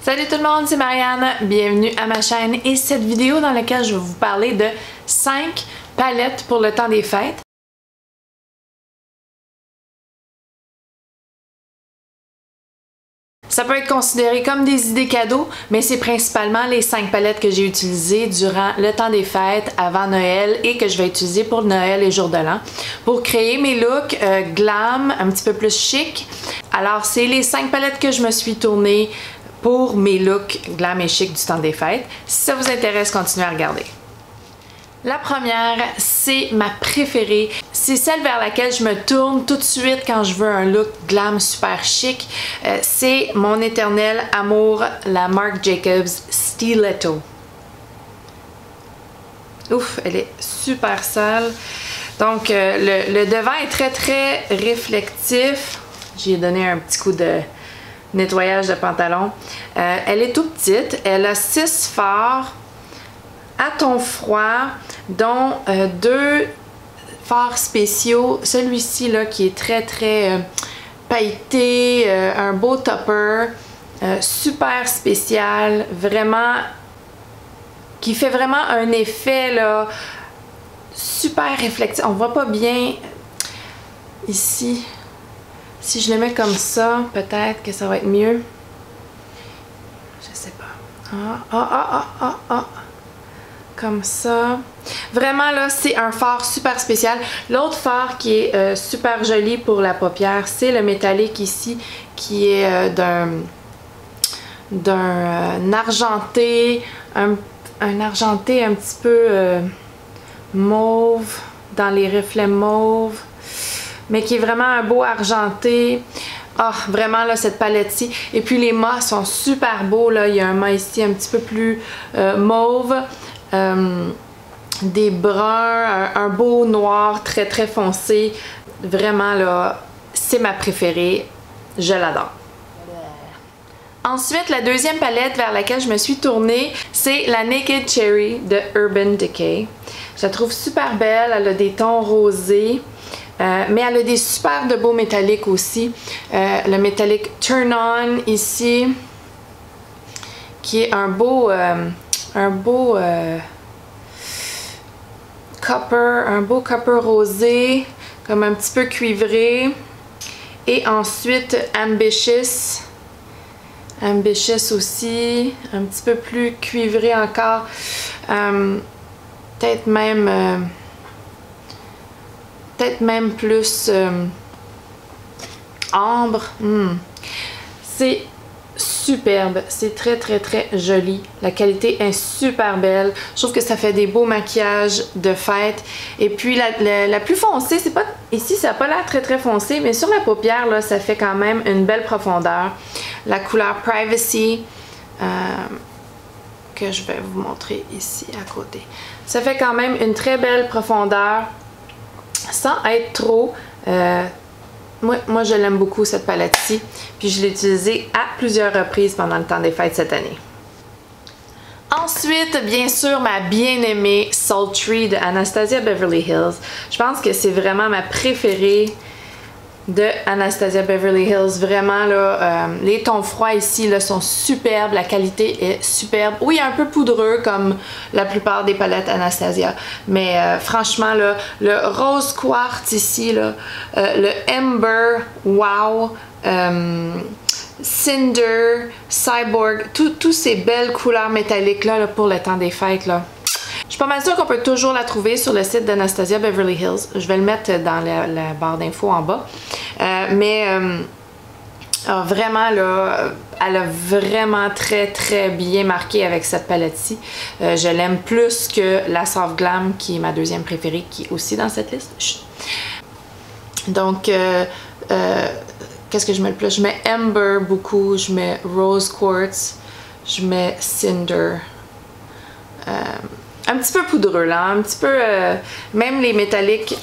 Salut tout le monde, c'est Marianne, bienvenue à ma chaîne et cette vidéo dans laquelle je vais vous parler de 5 palettes pour le temps des fêtes. Ça peut être considéré comme des idées cadeaux, mais c'est principalement les 5 palettes que j'ai utilisées durant le temps des fêtes, avant Noël et que je vais utiliser pour Noël et jour de l'an pour créer mes looks glam, un petit peu plus chic. Alors c'est les 5 palettes que je me suis tournée pour mes looks glam et chic du temps des fêtes. Si ça vous intéresse, continuez à regarder. La première, c'est ma préférée. C'est celle vers laquelle je me tourne tout de suite quand je veux un look glam super chic. C'est mon éternel amour, la Marc Jacobs Stiletto. Ouf, elle est super sale. Donc, le devant est très réflectif. J'ai donné un petit coup de nettoyage de pantalon. Elle est tout petite. Elle a 6 fards à ton froid, dont 2 fards spéciaux. Celui-ci là qui est très pailleté, un beau topper, super spécial, vraiment, qui fait vraiment un effet là super réflectif. On voit pas bien ici. Si je le mets comme ça, peut-être que ça va être mieux. Je sais pas. Comme ça. Vraiment là, c'est un fard super spécial. L'autre fard qui est super joli pour la paupière, c'est le métallique ici, qui est d'un argenté, un argenté un petit peu mauve, dans les reflets mauves, mais qui est vraiment un beau argenté. Ah, vraiment là, cette palette-ci. Et puis les mâts sont super beaux là. Il y a un mât ici un petit peu plus mauve. Des bruns, un beau noir très foncé. Vraiment là, c'est ma préférée. Je l'adore. Ensuite, la deuxième palette vers laquelle je me suis tournée, c'est la Naked Cherry de Urban Decay. Je la trouve super belle. Elle a des tons rosés. Mais elle a des super de beaux métalliques aussi. Le métallique Turn On ici, qui est un beau copper rosé, comme un petit peu cuivré. Et ensuite Ambitious aussi, un petit peu plus cuivré encore. Peut-être même plus ambre. C'est superbe, c'est très joli. La qualité est super belle. Je trouve que ça fait des beaux maquillages de fête. Et puis la plus foncée, c'est pas ici, ça n'a pas l'air très foncé, mais sur la paupière là, ça fait quand même une belle profondeur. La couleur Privacy que je vais vous montrer ici à côté. Ça fait quand même une très belle profondeur sans être trop. Moi je l'aime beaucoup cette palette-ci, puis je l'ai utilisée à plusieurs reprises pendant le temps des fêtes cette année. Ensuite, bien sûr, ma bien-aimée Sultry de Anastasia Beverly Hills. Je pense que c'est vraiment ma préférée de Anastasia Beverly Hills. Vraiment là, les tons froids ici là, sont superbes, la qualité est superbe. Oui, un peu poudreux comme la plupart des palettes Anastasia, mais franchement là, le rose quartz ici là, le Ember, wow, Cinder, Cyborg, toutes ces belles couleurs métalliques là, pour le temps des fêtes là. Je suis pas mal sûre qu'on peut toujours la trouver sur le site d'Anastasia Beverly Hills. Je vais le mettre dans la barre d'infos en bas. Vraiment là, elle a vraiment très bien marqué avec cette palette-ci. Je l'aime plus que la Soft Glam, qui est ma deuxième préférée, qui est aussi dans cette liste. Chut. Donc, qu'est-ce que je mets le plus? Je mets Ember beaucoup, je mets Rose Quartz, je mets Cinder. Un petit peu poudreux là, un petit peu, même les métalliques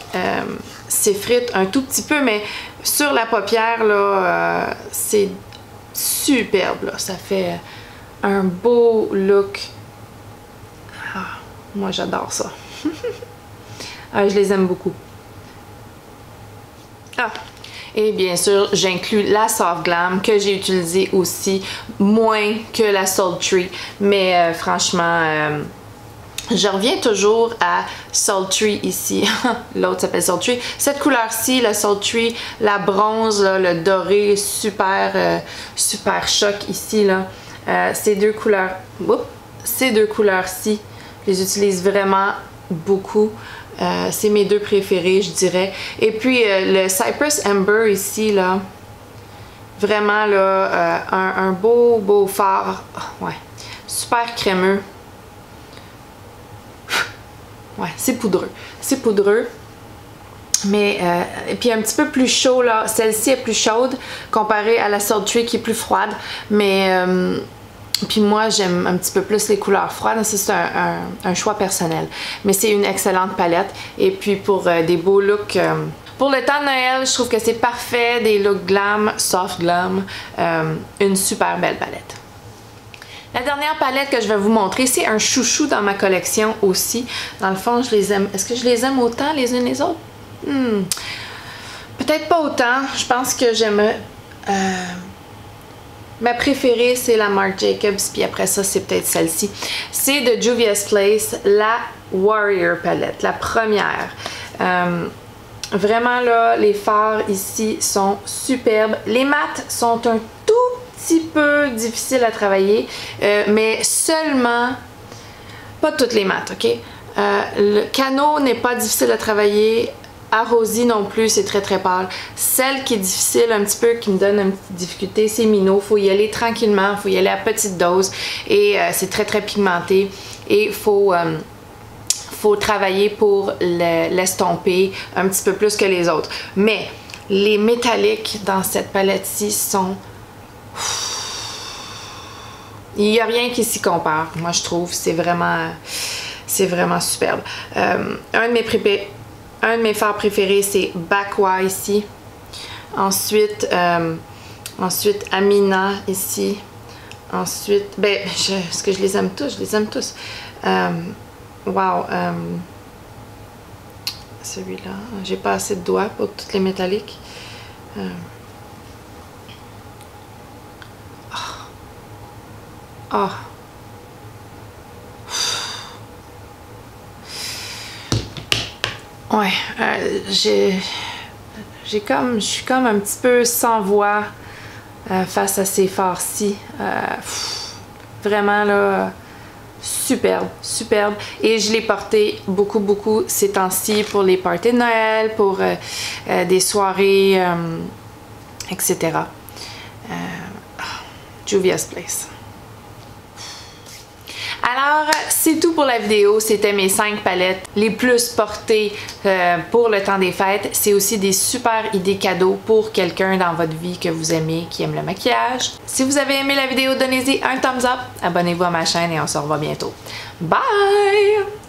s'effritent un tout petit peu, mais sur la paupière là, c'est superbe là, ça fait un beau look. Ah, moi j'adore ça. Ah, je les aime beaucoup. Ah, Et bien sûr, j'inclus la Soft Glam que j'ai utilisée aussi, moins que la Sultry. Mais franchement, je reviens toujours à Sultry ici. L'autre s'appelle Sultry. Cette couleur-ci, la Sultry, la bronze, là, le doré, super, super choc ici. Là. Ces deux couleurs-ci, je les utilise vraiment beaucoup. C'est mes deux préférés, je dirais. Et puis le Cypress Amber ici, là, vraiment là, un beau fard. Ouais, super crémeux. Ouais, c'est poudreux. C'est poudreux. Mais, et puis un petit peu plus chaud, là. Celle-ci est plus chaude comparée à la Sultry qui est plus froide. Mais, puis moi, j'aime un petit peu plus les couleurs froides. Ça, c'est un choix personnel. Mais c'est une excellente palette. Et puis pour des beaux looks... pour le temps de Noël, je trouve que c'est parfait. Des looks glam, soft glam. Une super belle palette. La dernière palette que je vais vous montrer, c'est un chouchou dans ma collection aussi. Dans le fond, je les aime. Est-ce que je les aime autant les unes les autres? Peut-être pas autant. Je pense que j'aimerais... ma préférée, c'est la Marc Jacobs. Puis après ça, c'est peut-être celle-ci. C'est de Juvia's Place, la Warrior palette, la première. Vraiment là, les fards ici sont superbes. Les mattes sont un tout petit peu difficiles à travailler, mais seulement, pas toutes les mattes, ok? Le Cano n'est pas difficile à travailler, Arrosi non plus, c'est très très pâle. Celle qui est difficile un petit peu, qui me donne une petite difficulté, c'est Mino. Faut y aller tranquillement, faut y aller à petite dose et c'est très très pigmenté et faut travailler pour l'estomper un petit peu plus que les autres. Mais les métalliques dans cette palette-ci sont... Il n'y a rien qui s'y compare, moi je trouve. C'est vraiment superbe. Un de mes fards préférés, c'est Bakwa ici. Ensuite Amina ici. Ensuite, est-ce que je les aime tous? Je les aime tous. Wow. Celui-là, j'ai pas assez de doigts pour toutes les métalliques. Oh. Ouais, je suis comme un petit peu sans voix face à ces fards-ci. Vraiment là, superbe, superbe. Et je l'ai porté beaucoup ces temps-ci pour les parties de Noël, pour des soirées, etc. Juvia's Place. Alors, c'est tout pour la vidéo. C'était mes 5 palettes les plus portées pour le temps des fêtes. C'est aussi des super idées cadeaux pour quelqu'un dans votre vie que vous aimez, qui aime le maquillage. Si vous avez aimé la vidéo, donnez-y un thumbs up, abonnez-vous à ma chaîne et on se revoit bientôt. Bye!